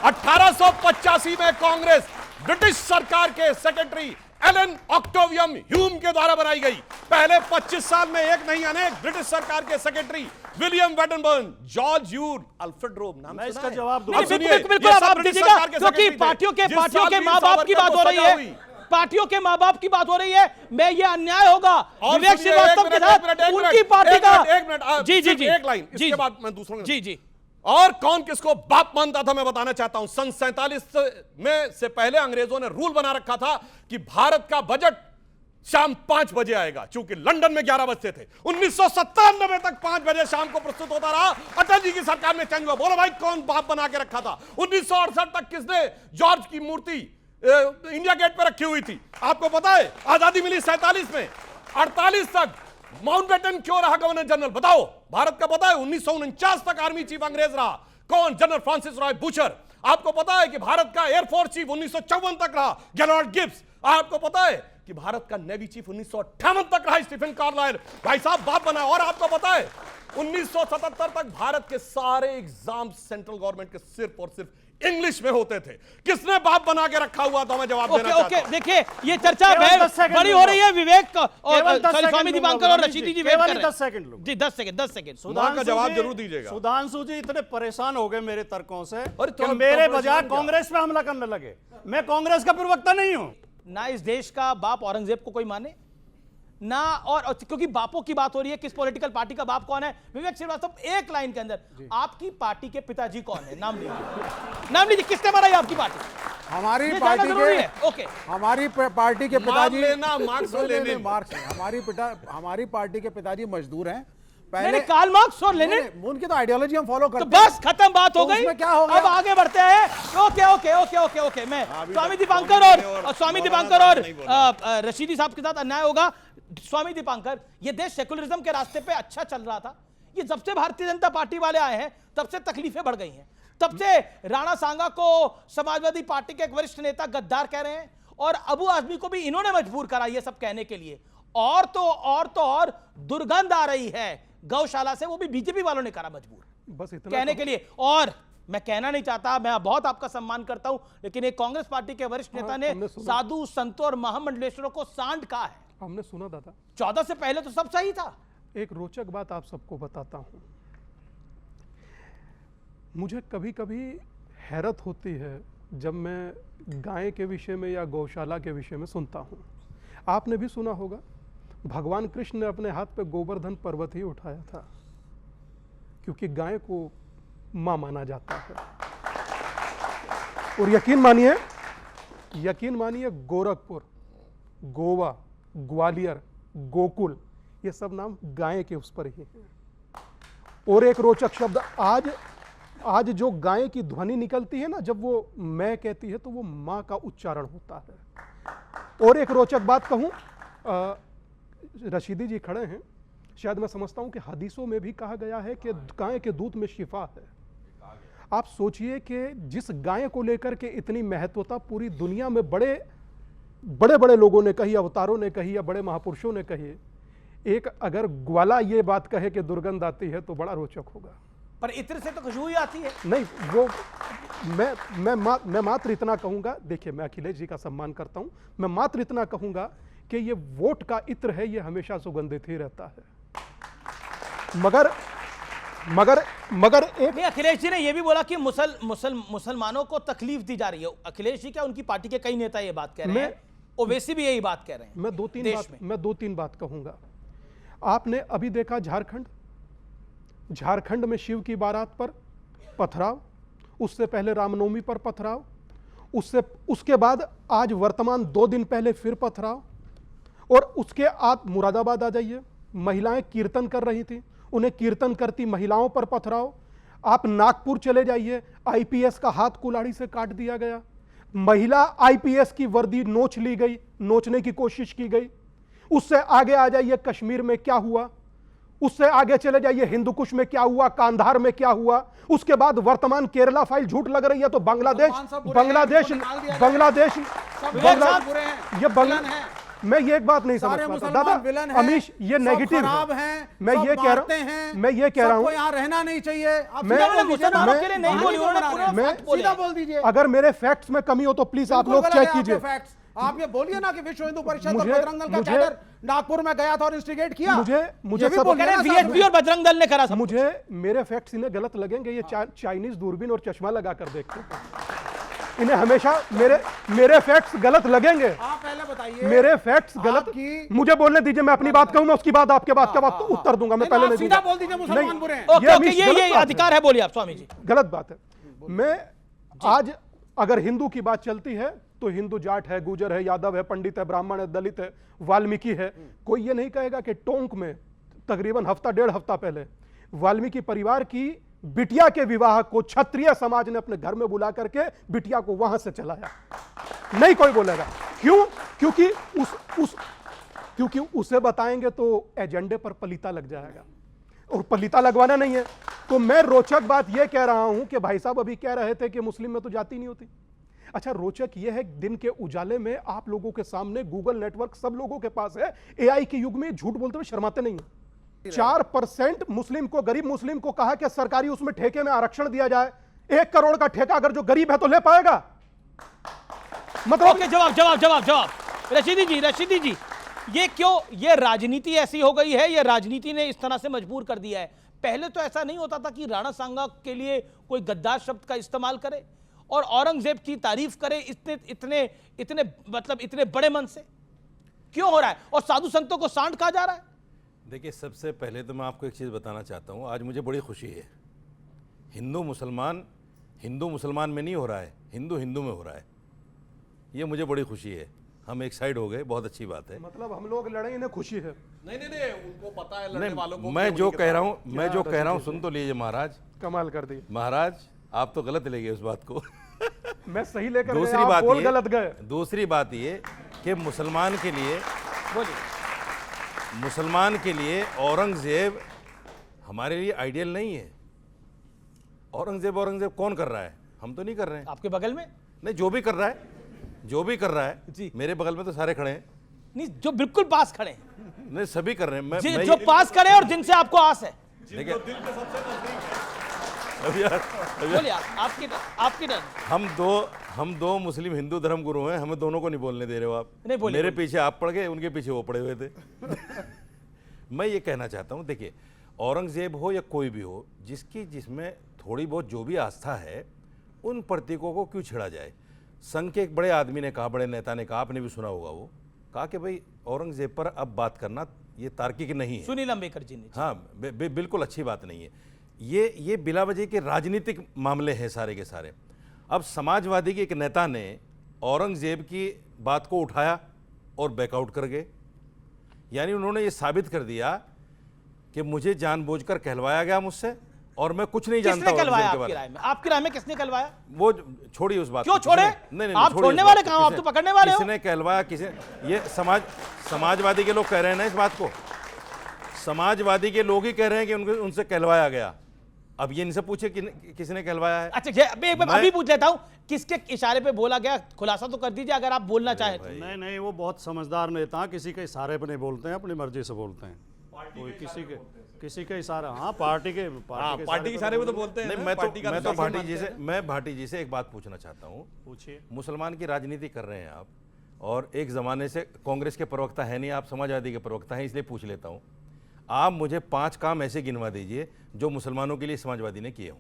1885 में कांग्रेस ब्रिटिश सरकार के सेक्रेटरी एलन ऑक्टेवियम ह्यूम के द्वारा बनाई गई। पहले 25 साल में एक नहीं अनेक ब्रिटिश सरकार के secretary William Wedderburn, George Yule, Alfred Rome, नाम मैं सुना इसका है? जवाब अब सुनिए, बिल्कुल ये अब सब आप ब्रिटिश दीजिएगा, सरकार के क्योंकि सेक्रेटरी थे। पार्टियों के जिस साल माँ वीर बाप की सावरकर बात को हो रही सजा है, हुई। पार्टियों के माँ बाप की बात हो रही है, मैं ये अन्याय होगा और विवेक सुनिए, श्रीवास्तव एक के मिनट, साथ उनकी पार्टी का। एक मिनट, जी जी जी, एक लाइन, इसके बाद मैं दूसरों जी जी। और कौन किसको बाप मानता था मैं बताना चाहता हूं। सन 47 में से पहले अंग्रेजों ने रूल बना रखा था कि भारत का बजट शाम 5 बजे आएगा, चूंकि लंदन में 11 बजते थे। 1997 तक 5 बजे शाम को प्रस्तुत होता रहा। अटल जी की सरकार में चेंज हुआ। बोलो भाई कौन बाप बना के रखा था? 1968 तक किसने जॉर्ज की मूर्ति इंडिया गेट पे रखी हुई थी? आपको पता है? आजादी मिली 47 में, 48 तक माउंटबेटन क्यों रहा गवर्नर जनरल? बताओ, भारत का पता है? 1949 तक आर्मी चीफ अंग्रेज रहा। कौन? General Francis Roy butcher. आपको पता है कि भारत का एयरफोर्स चीफ 1954 तक रहा, गेलॉर्ड गिब्स। आपको पता है कि भारत का नेवी चीफ 1958 तक रहा, स्टीफन कार्लाइल। भाई साहब बाप बना। और आपको पता है 1977 तक भारत के सारे एग्जाम सेंट्रल गवर्नमेंट के सिर्फ और सिर्फ इंग्लिश में होते थे। किसने बाप बना के रखा हुआ था? मैं जवाब देना चाहता हूं। देखिए ये चर्चा बड़ी हो रही है। विवेक और स्वामी दीपांकर और रशीदी जी वेट कर रहे हैं। 10 सेकंड जी 10 सेकंड। सुधांशु का जवाब जरूर दीजिएगा। सुधांशु जी इतने परेशान हो गए मेरे तर्कों से अरे कि मेरे बजाय कांग्रेस पे हमला करने लगे। मैं कांग्रेस का प्रवक्ता नहीं हूं। ना इस देश का बाप औरंगजेब को कोई माने ना, और क्योंकि बापों की बात हो रही है, किस पॉलिटिकल पार्टी का बाप कौन है? विवेक श्रीवास्तव एक लाइन के अंदर आपकी पार्टी के पिताजी कौन है? नाम लीजिए, नाम लीजिए, किसने बनाई आपकी पार्टी? हमारी ये पार्टी जानना जरूरी के है। ओके, हमारी पार्टी के पिताजी मार्क्स और लेनिन। मार्क्स हमारी पार्टी के पिताजी मजदूर हैं। पहले कार्ल मार्क्स और लेनिन, उनकी तो आइडियोलॉजी हम फॉलो करते तो बस खत्म बात हो तो गई। उसमें क्या हो गया? अब आगे बढ़ते हैं। Okay okay okay okay okay मैं स्वामी दीपांकर और रशीदी साहब के साथ अन्याय होगा। स्वामी दीपांकर, ये देश सेकुलरिज्म के रास्ते पे अच्छा चल रहा था। ये जब से भारतीय जनता पार्टी वाले आए हैं तब से तकलीफें बढ़ गई हैं। तब से राणा सांगा को समाजवादी पार्टी के एक वरिष्ठ नेता गद्दार कह रहे हैं, और अबू आजमी को भी इन्होंने मजबूर करा ये सब कहने के लिए। और तो दुर्गंध आ रही है गौशाला से, वो भी बीजेपी वालों ने करा मजबूर बस इतना कहने के लिए। और मैं कहना नहीं चाहता, मैं बहुत आपका सम्मान करता हूं, लेकिन एक कांग्रेस पार्टी के वरिष्ठ नेता ने साधु संतों और महामंडलेश्वरों को सांड कहा है। हमने सुना दादा, 14 से पहले तो सब सही था। एक रोचक बात आप सबको बताता हूं। मुझे कभी कभी हैरत होती है जब मैं गाय के विषय में या गौशाला के विषय में सुनता हूं। आपने भी सुना होगा, भगवान कृष्ण ने अपने हाथ पे गोवर्धन पर्वत ही उठाया था, क्योंकि गाय को मां माना जाता है। और यकीन मानिए गोरखपुर, गोवा, ग्वालियर, गोकुल, ये सब नाम गाय के उस पर ही हैं। और एक रोचक शब्द, आज जो गाय की ध्वनि निकलती है ना, जब वो मैं कहती है तो वो मां का उच्चारण होता है। और एक रोचक बात कहूं, रशीदी जी खड़े हैं, शायद मैं समझता हूं कि हदीसों में भी कहा गया है कि गाय के दूध में शिफा है। आप सोचिए कि जिस गाय को लेकर के इतनी महत्वता पूरी दुनिया में बड़े लोगों ने कही, अवतारों ने कही या बड़े महापुरुषों ने कही, एक अगर ग्वाला ये बात कहे कि दुर्गंध आती है तो बड़ा रोचक होगा। पर इत्र से तो खुशबू ही आती है। नहीं, वो मैं मात्र इतना कहूंगा, देखिए मैं अखिलेश जी का सम्मान करता हूं, मैं मात्र इतना कहूंगा कि ये वोट का इत्र है, ये हमेशा सुगंधित ही रहता है। मगर एक नहीं, अखिलेश जी ने यह भी बोला कि मुसलमानों को तकलीफ दी जा रही है। अखिलेश जी क्या, उनकी पार्टी के कई नेता ये बात कह रहे हैं, ओवैसी भी यही बात कह रहे हैं। मैं दो तीन बात कहूंगा। आपने अभी देखा झारखंड में शिव की बारात पर पथराव, उससे पहले रामनवमी पर पथराव, उसके बाद आज वर्तमान 2 दिन पहले फिर पथराव, और उसके आप मुरादाबाद आ जाइए, महिलाएं कीर्तन कर रही थी, उन्हें कीर्तन करती महिलाओं पर पथराव। आप नागपुर चले जाइए, आईपीएस का हाथ कुल्हाड़ी से काट दिया गया, महिला आईपीएस की वर्दी नोच ली गई, नोचने की कोशिश की गई। उससे आगे आ जाइए, कश्मीर में क्या हुआ, उससे आगे चले जाइए, हिंदुकुश में क्या हुआ, कांधार में क्या हुआ, उसके बाद वर्तमान केरला फाइल झूठ लग रही है तो मैं ये एक बात नहीं समझ पाता दादा अमीश, ये नेगेटिव है। मैं ये कह रहा हूं यहाँ रहना नहीं चाहिए। अगर मेरे फैक्ट्स में कमी हो तो प्लीज आप लोग चेक कीजिए। आप ये बोलिए ना कि विश्व हिंदू परिषद और बजरंग दल का कैडर नागपुर में गया था और इंस्टिगेट किया। मुझे भी बोलिए ना, वीएचपी और बजरंग दल ने करा सब। मुझे मेरे फैक्ट्स इन्हें गलत लगेंगे, ये चाइनीज दूरबीन और चश्मा लगाकर देखते हैं, इन्हें हमेशा मेरे फैक्ट्स गलत लगेंगे। आप पहले बताइए मेरे फैक्ट्स गलत, मुझे बोलने दीजिए, मैं अपनी बात कहूं, मैं उसके बाद आपके बात का वक्त उत्तर दूंगा, मैं पहले नहीं सीधा बोल दीजिए मुसलमान बुरे हैं। ओके, ये अधिकार है, बोलिए आप स्वामी जी। गलत बात है। मैं आज अगर हिंदू की बात चलती है तो हिंदू जाट है, गुजर है, यादव है, पंडित है, ब्राह्मण है, दलित है, वाल्मीकि है, कोई ये नहीं कहेगा कि टोंक में तकरीबन हफ्ता डेढ़ हफ्ता पहले वाल्मीकि परिवार की बिटिया के विवाह को क्षत्रिय समाज ने अपने घर में बुला करके बिटिया को वहां से चलाया, नहीं कोई बोलेगा। क्यों? क्योंकि उसे बताएंगे तो एजेंडे पर पलीता लग जाएगा, और पलीता लगवाना नहीं है। तो मैं रोचक बात यह कह रहा हूं कि भाई साहब अभी कह रहे थे कि मुस्लिम में तो जाति नहीं होती। अच्छा, रोचक यह है दिन के उजाले में आप लोगों के सामने गूगल नेटवर्क सब लोगों के पास है, एआई के युग में झूठ बोलते हुए शर्माते नहीं है। 4% मुस्लिम को, गरीब मुस्लिम को कहा कि सरकारी उसमें ठेके में आरक्षण दिया जाए। 1 करोड़ का ठेका अगर जो गरीब है तो ले पाएगा? मतलब जवाब रशीदी जी, ये क्यों, ये राजनीति ऐसी हो गई है, ये राजनीति ने इस तरह से मजबूर कर दिया है। पहले तो ऐसा नहीं होता था कि राणा सांगा के लिए कोई गद्दार शब्द का इस्तेमाल करे और औरंगजेब की तारीफ करे इतने बड़े मन से, क्यों हो रहा है? और साधु संतों को सांड कहा जा रहा है। देखिए, सबसे पहले तो मैं आपको एक चीज़ बताना चाहता हूँ, आज मुझे बड़ी खुशी है। हिंदू मुसलमान में नहीं हो रहा है, हिंदू में हो रहा है, ये मुझे बड़ी खुशी है। हम एक साइड हो गए, बहुत अच्छी बात है। मतलब हम लोग लड़े, इन्हें खुशी है। नहीं, उनको पता है लड़ने वालों को। मैं जो कह रहा हूँ सुन तो लीजिए महाराज। कमाल कर दी महाराज, आप तो गलत ले गए उस बात को। मैं सही लेकर दूसरी गए। दूसरी बात ये कि मुसलमान के लिए औरंगजेब हमारे लिए आइडियल नहीं है। औरंगजेब कौन कर रहा है? हम तो नहीं कर रहे हैं। आपके बगल में नहीं, जो भी कर रहा है जी, मेरे बगल में तो सारे खड़े हैं। नहीं, जो बिल्कुल पास खड़े हैं, नहीं सभी कर रहे हैं। जो पास खड़े और जिनसे आपको आस है, देखिए आपकी हम दो मुस्लिम हिंदू धर्म गुरु हैं, हमें दोनों को नहीं बोलने दे रहे हो आप। मेरे पीछे आप पड़ गए, उनके पीछे वो पड़े हुए थे। मैं ये कहना चाहता हूँ, देखिए, औरंगजेब हो या कोई भी हो, जिसमें थोड़ी बहुत जो भी आस्था है, उन प्रतीकों को क्यों छेड़ा जाए? संघ के एक बड़े आदमी ने कहा, बड़े नेता ने कहा, आपने भी सुना होगा, वो कहा कि भाई औरंगजेब पर अब बात करना ये तार्किक नहीं है। सुनील अंबेडकर जी ने। हाँ, बिल्कुल अच्छी बात नहीं है। ये बिला वजह के राजनीतिक मामले हैं सारे के सारे। अब समाजवादी के एक नेता ने औरंगजेब की बात को उठाया और बैकआउट कर गए, यानी उन्होंने ये साबित कर दिया कि मुझे जानबूझकर कहलवाया गया मुझसे, और मैं कुछ नहीं जानता। किसने कहलवाया आपकी राय में? आपकी राय में किसने कहलवाया? वो छोड़िए उस बात। क्यों छोड़े? नहीं, आप छोड़ने वाले कहां? आप तो पकड़ने वाले हो। किसने कहलवाया? ये समाजवादी के लोग कह रहे हैं ना इस बात को। समाजवादी के लोग ही कह रहे हैं कि उनसे कहलवाया गया। अब ये इनसे पूछे कि किसने कहलवाया है। अच्छा, अभी पूछ लेता हूं, किसके इशारे पे बोला गया? खुलासा तो कर दीजिए अगर आप बोलना चाहें तो। नहीं, वो बहुत समझदार नेता, किसी के इशारे पे नहीं बोलते हैं, अपनी मर्जी से बोलते हैं। किसी के इशारा, हाँ, पार्टी के इशारे पे तो बोलते हैं। मैं भाटी जी से एक बात पूछना चाहता हूँ। पूछिए। मुसलमान की राजनीति कर रहे हैं आप, और एक जमाने से कांग्रेस के प्रवक्ता है नहीं, आप समाजवादी के प्रवक्ता हैं, इसलिए पूछ लेता हूँ। आप मुझे 5 काम ऐसे गिनवा दीजिए जो मुसलमानों के लिए समाजवादी ने किए हों।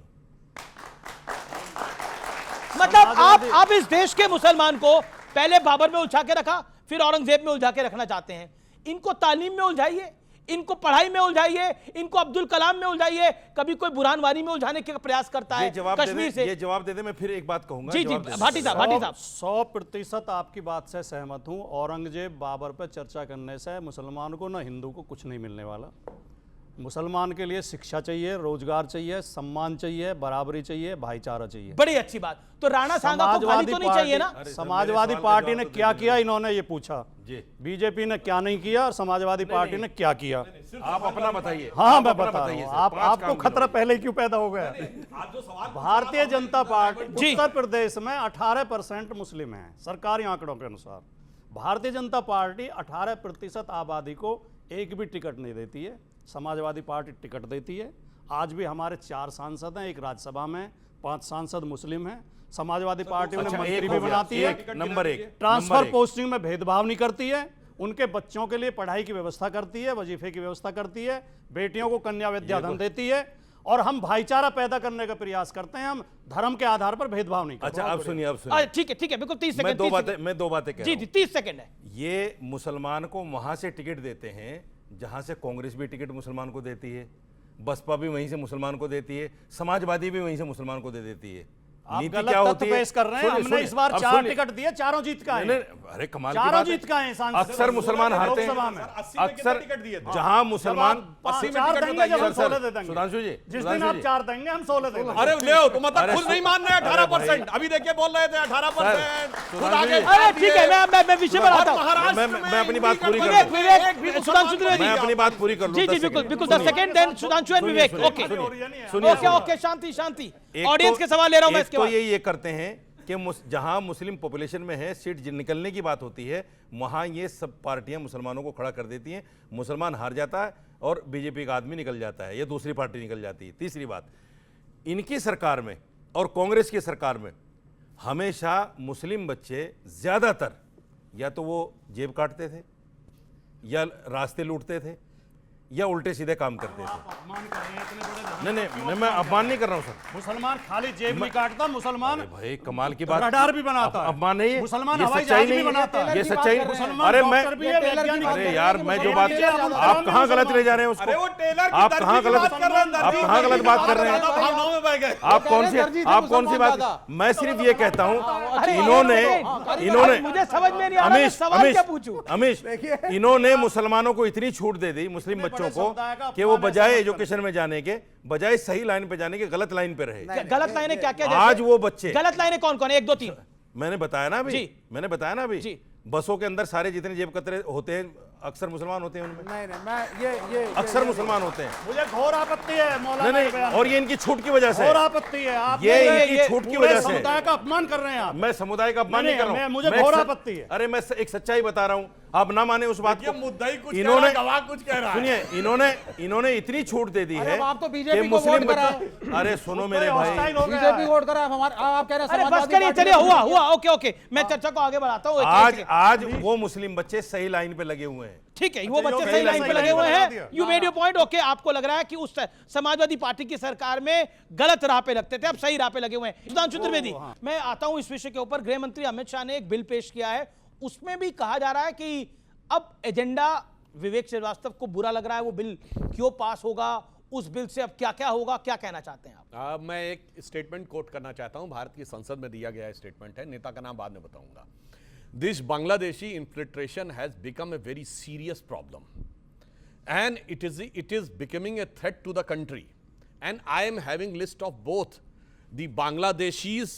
मतलब आप इस देश के मुसलमान को पहले बाबर में उलझा के रखा, फिर औरंगजेब में उलझा के रखना चाहते हैं। इनको तालीम में उलझाइए, इनको पढ़ाई में उलझाइए, इनको अब्दुल कलाम में उलझाइए। कभी कोई बुरहान वानी में उलझाने का प्रयास करता है कश्मीर से। ये जवाब दे दे, मैं फिर एक बात कहूंगा। जी भाटी साहब 100% आपकी बात से सहमत हूं। औरंगजेब बाबर पर चर्चा करने से मुसलमान को ना हिंदू को कुछ नहीं मिलने वाला। मुसलमान के लिए शिक्षा चाहिए, रोजगार चाहिए, सम्मान चाहिए, बराबरी चाहिए, भाईचारा चाहिए। बड़ी अच्छी बात। तो राणा सांगा को गाली तो नहीं चाहिए ना? समाजवादी पार्टी ने क्या किया, इन्होंने ये पूछा। बीजेपी ने क्या नहीं किया और समाजवादी पार्टी ने क्या किया? आप अपना बताइए। हाँ, मैं बता रहा हूँ। आपको खतरा पहले क्यों पैदा हो गया? भारतीय जनता पार्टी उत्तर प्रदेश में 18% मुस्लिम हैं सरकारी आंकड़ों के अनुसार। भारतीय जनता पार्टी 18% आबादी को एक भी टिकट नहीं देती है। समाजवादी पार्टी टिकट देती है। आज भी हमारे 4 सांसद हैं, एक राज्यसभा में, 5 सांसद मुस्लिम हैं। समाजवादी पार्टी उन्हें मंत्री भी बनाती है, नंबर 1 ट्रांसफर पोस्टिंग में भेदभाव नहीं करती है, उनके बच्चों के लिए पढ़ाई की व्यवस्था करती है, वजीफे की व्यवस्था करती है, बेटियों को कन्या विद्याधन देती है, और हम भाईचारा पैदा करने का प्रयास करते हैं। हम धर्म के आधार पर भेदभाव नहीं करते। अच्छा, अब सुनिए ठीक है बिल्कुल 30 सेकंड। मैं दो बातें कह रहा हूं। जी 30 सेकंड है। ये मुसलमान को वहां से टिकट देते हैं जहां से कांग्रेस भी टिकट मुसलमान को देती है, बसपा भी वहीं से मुसलमान को देती है, समाजवादी भी वहीं से मुसलमान को दे देती है। आप गलत तथ्य पेश कर रहे हैं। हमने इस बार 4 टिकट दिए, चारों जीत का है। अरे कमाल की चारों बात है। जीत का है। अक्सर मुसलमान हारते हैं, अक्सर जहां मुसलमान 4 देंगे, जब हम 16 दे देंगे। सुधांशु जी, जिस दिन आप 4 देंगे हम 16 दे देंगे। अरे ले तो मतलब खुद नहीं मान रहे 18%। अभी देखिए बोल रहे थे 18%, खुद आगे। अरे ठीक है, मैं विषय पर आता हूं। मैं अपनी बात पूरी कर विवेक, सुधांशु त्रिवेदी, मैं अपनी बात पूरी कर लूं। जी बिल्कुल 10 second, then Sudhanshu and Vivek. Okay शांति। ऑडियंस के सवाल ले रहा हूं मैं इसके बाद। तो ये करते हैं कि जहां मुस्लिम पॉपुलेशन में है, सीट निकलने की बात होती है, वहां ये सब पार्टियां मुसलमानों को खड़ा कर देती हैं, मुसलमान हार जाता है और बीजेपी का आदमी निकल जाता है, ये दूसरी पार्टी निकल जाती है। तीसरी बात, इनकी सरकार में और कांग्रेस की सरकार में हमेशा मुस्लिम बच्चे ज्यादातर या तो वो जेब काटते थे, या रास्ते लूटते थे, या उल्टे सीधे काम करते थे। नहीं, मैं अपमान नहीं कर रहा हूं सर। मुसलमान खाली जेब नहीं काटता, मुसलमान भाई कमाल की बात, रडार भी बनाता है। अपमान नहीं है, मुसलमान ये हवाई सच्चाई जहाज भी बनाता है। ये सच्चाई। अरे मैं, अरे यार मैं जो बात, आप कहाँ गलत ले जा रहे हैं उसको? आप कहाँ गलत बात कर रहे हैं? आप कौन सी बात? मैं सिर्फ ये कहता हूँ, इन्होंने मुझे समझ में नहीं आ रहा सवाल क्या पूछूं। अमीश, इन्होंने मुसलमानों को इतनी छूट दे दी मुस्लिम बच्चों को कि वो बजाय एजुकेशन में जाने के, बजाय सही लाइन पे जाने के, गलत लाइन पे रहे। गलत लाइनें क्या आज वो बच्चे, गलत लाइनें कौन कौन है? 1 2 3 मैंने बताया ना अभी, बसों के अंदर सारे जितने जेब कतरे होते हैं अक्सर मुसलमान होते हैं उनमें। नहीं मैं ये अक्सर मुसलमान होते हैं। मुझे घोर आपत्ति है मौलाना। नहीं, और ये इनकी छूट की वजह से, घोर आपत्ति है। आप ये इनकी छूट की वजह से समुदाय का अपमान कर रहे हैं आप। मैं समुदाय का अपमान नहीं कर रहा हूं, मुझे घोर आपत्ति है। अरे मैं एक सच्चाई बता रहा हूं, आप ना माने उस बात को। मुद्दा ही कुछ इन्होंने गवाह कुछ कह रहा है। सुनिए, इन्होंने इतनी छूट दे दी है आप तो कि बीजेपी को मुस्लिम वोट करा। अरे सुनो मेरे भाई, बीजेपी वोट करा, आप कह रहे हैं अरे बस करिए, चलिए हुआ। ओके मैं चर्चा को आगे बढ़ाता हूं। आज वो मुस्लिम बच्चे सही लाइन पे लगे हुए हैं। ठीक है, वो बच्चे सही लाइन पे लगे हुए हैं। You made your point. Okay, आपको लग रहा है कि उस समाजवादी पार्टी की सरकार में गलत राह पे लगते थे, अब सही राह पे लगे हुए हैं। सुधांशु त्रिवेदी, मैं आता हूं इस विषय के ऊपर। गृह मंत्री अमित शाह ने एक बिल पेश किया है, उसमें भी कहा जा रहा है कि अब एजेंडा विवेक श्रीवास्तव को बुरा लग रहा है, वो बिल क्यों पास होगा, उस बिल से अब क्या क्या होगा, क्या कहना चाहते हैं आप? मैं एक स्टेटमेंट कोट करना चाहता हूं, भारत की संसद में दिया गया स्टेटमेंट है, नेता का नाम बाद में बताऊंगा। This Bangladeshi infiltration has become a very serious problem, and it is becoming a threat to the country. And I am having list of both the Bangladeshis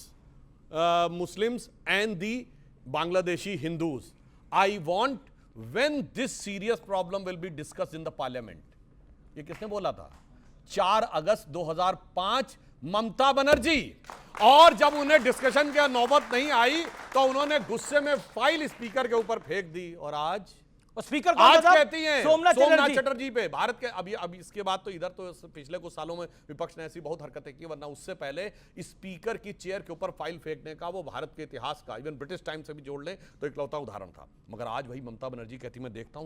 Muslims and the Bangladeshi Hindus. I want when this serious problem will be discussed in the parliament. ये किसने बोला था? 4 अगस्त 2005 ममता बनर्जी। और जब उन्हें discussion की नौबत नहीं आई तो उन्होंने गुस्से में फाइल स्पीकर के ऊपर फेंक दी, और आज स्पीकर आज कहती हैं सोमनाथ चटर्जी पे भारत के। अभी इसके बाद तो इधर तो पिछले कुछ सालों में विपक्ष ने ऐसी बहुत हरकतें की, वरना उससे पहले स्पीकर की चेयर के ऊपर फाइल फेंकने का वो भारत के इतिहास का, इवन ब्रिटिश टाइम से भी जोड़ ले तो इकलौता उदाहरण था। मगर आज वही ममता बनर्जी कहती, मैं देखती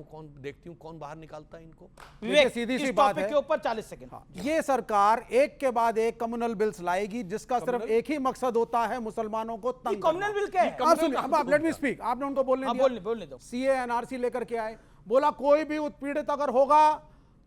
हूँ कौन बाहर निकालता है इनको। सीधी सी बात है के ऊपर 40 सेकंड। ये सरकार एक के बाद एक कम्युनल बिल्स लाएगी जिसका सिर्फ एक ही मकसद होता है, मुसलमानों को तंग। कम्युनल बिल क्या है? लेट मी स्पीक, आपने उनको बोलने दो। सीए एनआरसी लेकर के आए, बोला कोई भी उत्पीड़ित अगर होगा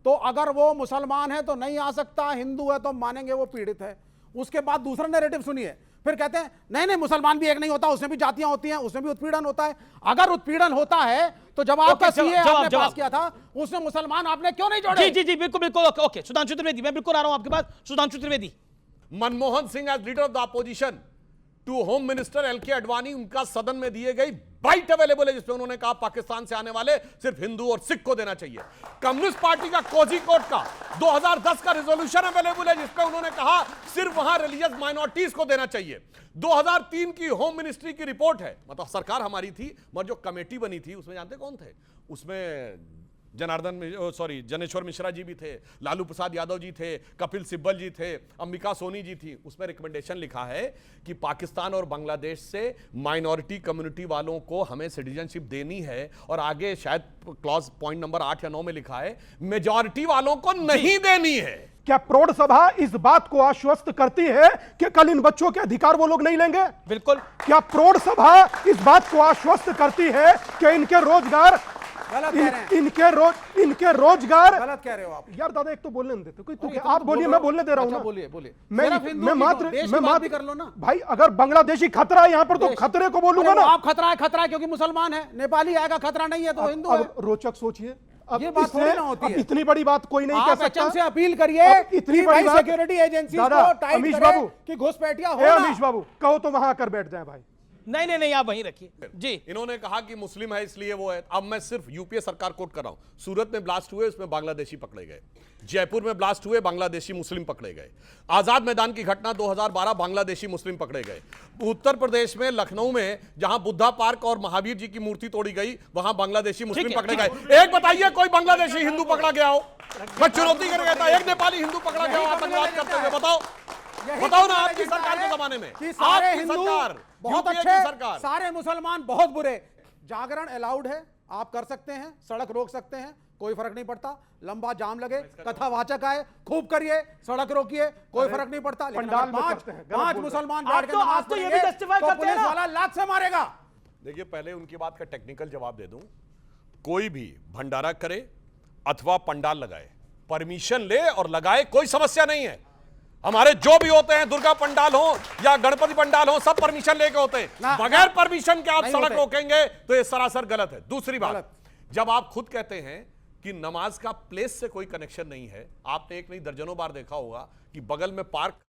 तो अगर वो मुसलमान है तो नहीं आ सकता, हिंदू है तो मानेंगे वो पीड़ित है। उसके बाद दूसरा नैरेटिव सुनिए, फिर कहते हैं नहीं मुसलमान भी एक नहीं होता, उसमें भी जातियां होती हैं, उसमें भी उत्पीड़न होता है। अगर उत्पीड़न होता है तो जब आपका सीए आपने पास किया था उसमें मुसलमान आपने क्यों नहीं जोड़े? जी बिल्कुल। ओके सुधांशु त्रिवेदी, मैं बिल्कुल आ रहा हूं आपके पास। Sudhanshu Trivedi, Manmohan Singh as leader of the opposition to home minister LK Advani, उनका सदन में दिए गई बाइट अवेलेबल है जिसमें उन्होंने कहा पाकिस्तान से आने वाले सिर्फ हिंदू और सिख को देना चाहिए। कम्युनिस्ट पार्टी का कोझिकोड का 2010 का रिजोल्यूशन अवेलेबल है जिसमें उन्होंने कहा सिर्फ वहां रिलीजियस माइनॉरिटीज को देना चाहिए। 2003 की होम मिनिस्ट्री की रिपोर्ट है, मतलब सरकार हमारी थी, मगर जो कमेटी बनी थी उसमें जानते कौन थे? उसमें जनेश्वर मिश्रा जी भी थे, लालू प्रसाद यादव जी थे, कपिल सिब्बल जी थे, अंबिका सोनी जी थी। उसमें रिकमेंडेशन लिखा है कि पाकिस्तान और बांग्लादेश से माइनॉरिटी कम्युनिटी वालों को हमें सिटीजनशिप देनी है, और आगे शायद क्लॉज पॉइंट नंबर 8 या 9 में लिखा है मेजॉरिटी वालों को नहीं देनी है। क्या प्रौढ़ सभा इस बात को आश्वस्त करती है कि कल इन बच्चों के अधिकार वो लोग नहीं लेंगे? बिल्कुल। क्या प्रौढ़ सभा इस बात को आश्वस्त करती है कि इनके रोजगार, इनके रोजगार? गलत कह रहे हो आप यार दादा, एक तो बोलने नहीं देते कोई, आप बोलिए, मैं बोलने दे रहा हूं ना। बोलिए मैं मात्र भी कर लो ना भाई। अगर बांग्लादेशी खतरा है यहां पर तो खतरे को बोलूंगा ना। आप खतरा है क्योंकि मुसलमान है, नेपाली आएगा, खतरा नहीं है तो हिंदू है। रोचक सोचिए, अब ये बात थोड़ी ना होती है। इतनी बड़ी बात कोई नहीं कह सकता। से अपील करिए इतनी बड़ी बात सिक्योरिटी एजेंसी को टाइट करे कि घुसपैठिया हो ना। अमीश बाबू कहो तो वहां आकर बैठ जाए भाई। नहीं, आप वहीं रखिए जी। इन्होंने कहा कि मुस्लिम है इसलिए वो है। अब मैं सिर्फ यूपीए सरकार कोट कर रहा हूं। सूरत में ब्लास्ट हुए, उसमें बांग्लादेशी पकड़े गए। जयपुर में ब्लास्ट हुए, बांग्लादेशी मुस्लिम पकड़े गए। आजाद मैदान की घटना 2012, बांग्लादेशी मुस्लिम पकड़े गए। उत्तर प्रदेश में लखनऊ में जहां बुद्धा पार्क और महावीर जी की मूर्ति तोड़ी गई, वहां बांग्लादेशी मुस्लिम पकड़े गए। एक बताइए कोई बांग्लादेशी हिंदू पकड़ा गया हो? मैं चुनौती कर गया था, एक नेपाली हिंदू पकड़ा गया हो आतंकवाद करते हुए? बताओ ना, आपकी सरकार के जमाने में सारे हिंदू बहुत अच्छे, सरकार, सारे मुसलमान बहुत बुरे। जागरण अलाउड है, आप कर सकते हैं, सड़क रोक सकते हैं, कोई फर्क नहीं पड़ता। लंबा जाम लगे, कथावाचक आए, खूब करिए, सड़क रोकिए, कोई फर्क नहीं पड़ता। लेकिन पांच मुसलमान बैठ के नमाज पढ़ेंगे तो पुलिस वाला लात से मारेगा। देखिए, पहले उनकी बात का टेक्निकल जवाब दे दूं। कोई भी भंडारा करे अथवा पंडाल लगाए, परमिशन ले और लगाए, कोई समस्या नहीं है। हमारे जो भी होते हैं, दुर्गा पंडाल हो या गणपति पंडाल हो, सब परमिशन लेके होते हैं। बगैर परमिशन के आप सड़क रोकेंगे तो ये सरासर गलत है। दूसरी बात, जब आप खुद कहते हैं कि नमाज का प्लेस से कोई कनेक्शन नहीं है, आपने एक नहीं दर्जनों बार देखा होगा कि बगल में पार्क